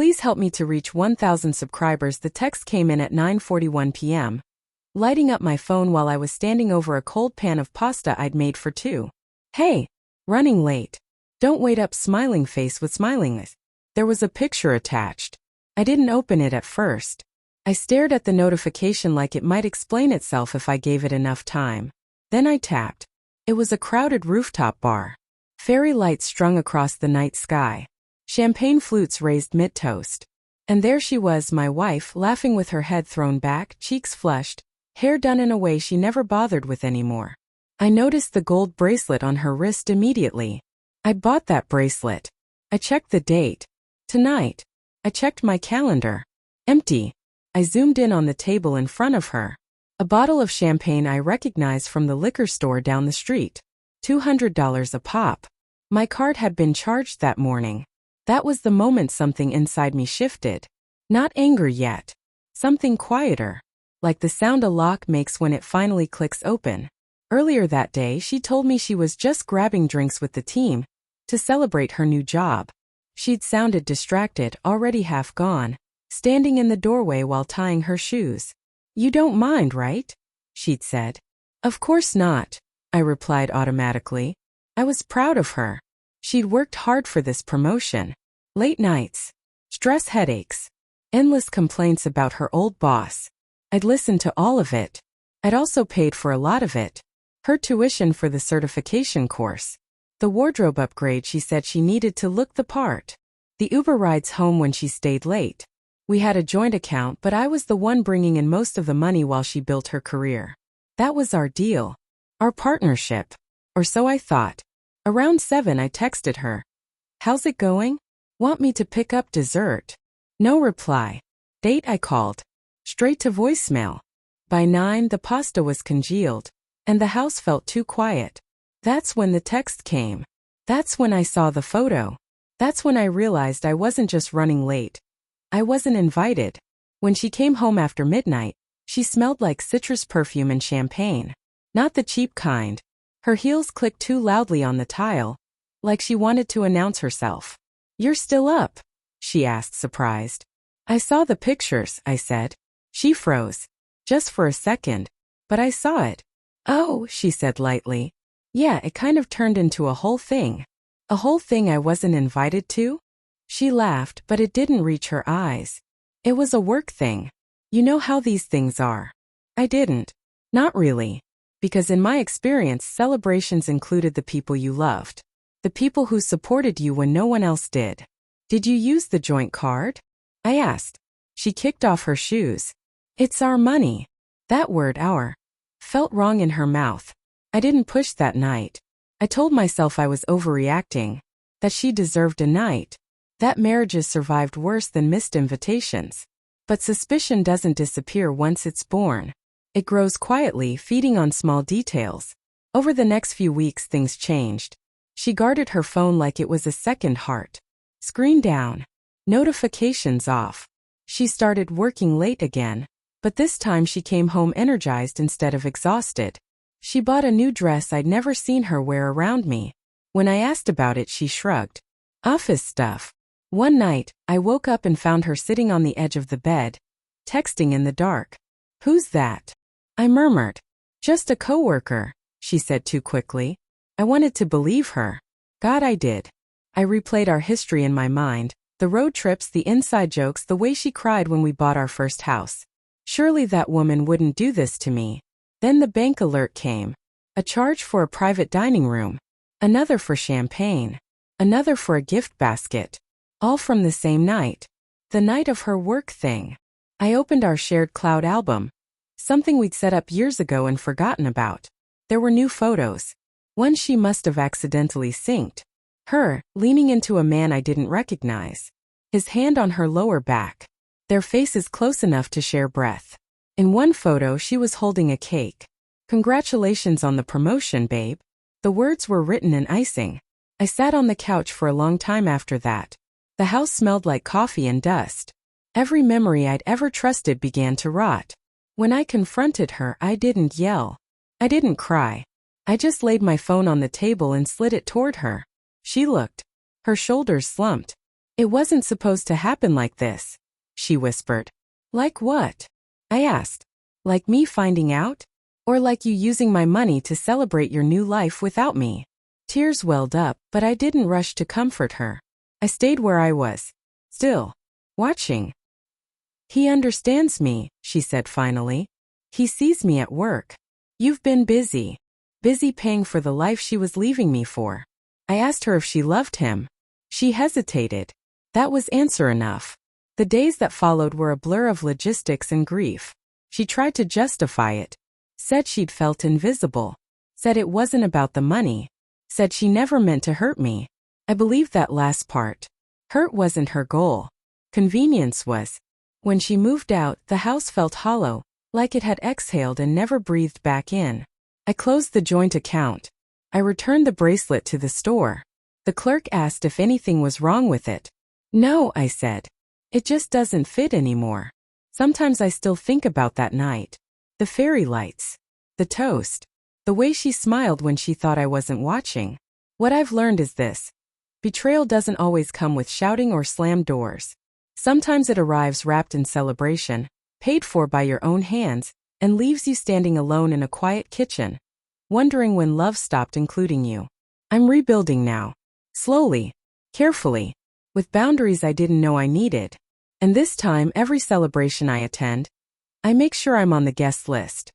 Please help me to reach 1,000 subscribers. The text came in at 9:41 p.m., lighting up my phone while I was standing over a cold pan of pasta I'd made for two. Hey, running late. Don't wait up, smiling face with smiling eyes. There was a picture attached. I didn't open it at first. I stared at the notification like it might explain itself if I gave it enough time. Then I tapped. It was a crowded rooftop bar. Fairy lights strung across the night sky. Champagne flutes raised mid-toast. And there she was, my wife, laughing with her head thrown back, cheeks flushed, hair done in a way she never bothered with anymore. I noticed the gold bracelet on her wrist immediately. I'd bought that bracelet. I checked the date. Tonight. I checked my calendar. Empty. I zoomed in on the table in front of her. A bottle of champagne I recognized from the liquor store down the street. $200 a pop. My card had been charged that morning. That was the moment something inside me shifted. Not anger yet. Something quieter. Like the sound a lock makes when it finally clicks open. Earlier that day, she told me she was just grabbing drinks with the team to celebrate her new job. She'd sounded distracted, already half gone, standing in the doorway while tying her shoes. "You don't mind, right?" she'd said. "Of course not," I replied automatically. I was proud of her. She'd worked hard for this promotion. Late nights, stress headaches, endless complaints about her old boss. I'd listened to all of it. I'd also paid for a lot of it. Her tuition for the certification course. The wardrobe upgrade she said she needed to look the part. The Uber rides home when she stayed late. We had a joint account, but I was the one bringing in most of the money while she built her career. That was our deal. Our partnership. Or so I thought. Around 7 I texted her. "How's it going? Want me to pick up dessert?" No reply. "Date?" I called. Straight to voicemail. By 9 the pasta was congealed, and the house felt too quiet. That's when the text came. That's when I saw the photo. That's when I realized I wasn't just running late. I wasn't invited. When she came home after midnight, she smelled like citrus perfume and champagne. Not the cheap kind. Her heels clicked too loudly on the tile, like she wanted to announce herself. "You're still up?" she asked, surprised. "I saw the pictures," I said. She froze. Just for a second. But I saw it. "Oh," she said lightly. "Yeah, it kind of turned into a whole thing." A whole thing I wasn't invited to? She laughed, but it didn't reach her eyes. "It was a work thing. You know how these things are." I didn't. Not really. Because in my experience, celebrations included the people you loved. The people who supported you when no one else did. "Did you use the joint card?" I asked. She kicked off her shoes. "It's our money." That word, "our," felt wrong in her mouth. I didn't push that night. I told myself I was overreacting. That she deserved a night. That marriages survived worse than missed invitations. But suspicion doesn't disappear once it's born. It grows quietly, feeding on small details. Over the next few weeks things changed. She guarded her phone like it was a second heart. Screen down. Notifications off. She started working late again. But this time she came home energized instead of exhausted. She bought a new dress I'd never seen her wear around me. When I asked about it, she shrugged. "Office stuff." One night, I woke up and found her sitting on the edge of the bed, texting in the dark. "Who's that?" I murmured. "Just a coworker," she said too quickly. I wanted to believe her. God, I did. I replayed our history in my mind, the road trips, the inside jokes, the way she cried when we bought our first house. Surely that woman wouldn't do this to me. Then the bank alert came. A charge for a private dining room. Another for champagne. Another for a gift basket. All from the same night. The night of her work thing. I opened our shared cloud album. Something we'd set up years ago and forgotten about. There were new photos. One she must have accidentally synced. Her, leaning into a man I didn't recognize. His hand on her lower back. Their faces close enough to share breath. In one photo she was holding a cake. "Congratulations on the promotion, babe." The words were written in icing. I sat on the couch for a long time after that. The house smelled like coffee and dust. Every memory I'd ever trusted began to rot. When I confronted her, I didn't yell. I didn't cry. I just laid my phone on the table and slid it toward her. She looked. Her shoulders slumped. It wasn't supposed to happen like this, she whispered. Like what? I asked. Like me finding out? Or like you using my money to celebrate your new life without me? Tears welled up, but I didn't rush to comfort her. I stayed where I was, still, watching. He understands me, she said finally. He sees me at work. You've been busy. Busy paying for the life she was leaving me for. I asked her if she loved him. She hesitated. That was answer enough. The days that followed were a blur of logistics and grief. She tried to justify it. Said she'd felt invisible. Said it wasn't about the money. Said she never meant to hurt me. I believed that last part. Hurt wasn't her goal. Convenience was. When she moved out, the house felt hollow, like it had exhaled and never breathed back in. I closed the joint account. I returned the bracelet to the store. The clerk asked if anything was wrong with it. No, I said. It just doesn't fit anymore. Sometimes I still think about that night. The fairy lights. The toast. The way she smiled when she thought I wasn't watching. What I've learned is this. Betrayal doesn't always come with shouting or slammed doors. Sometimes it arrives wrapped in celebration, paid for by your own hands, and leaves you standing alone in a quiet kitchen, wondering when love stopped including you. I'm rebuilding now. Slowly. Carefully. With boundaries I didn't know I needed. And this time, every celebration I attend, I make sure I'm on the guest list.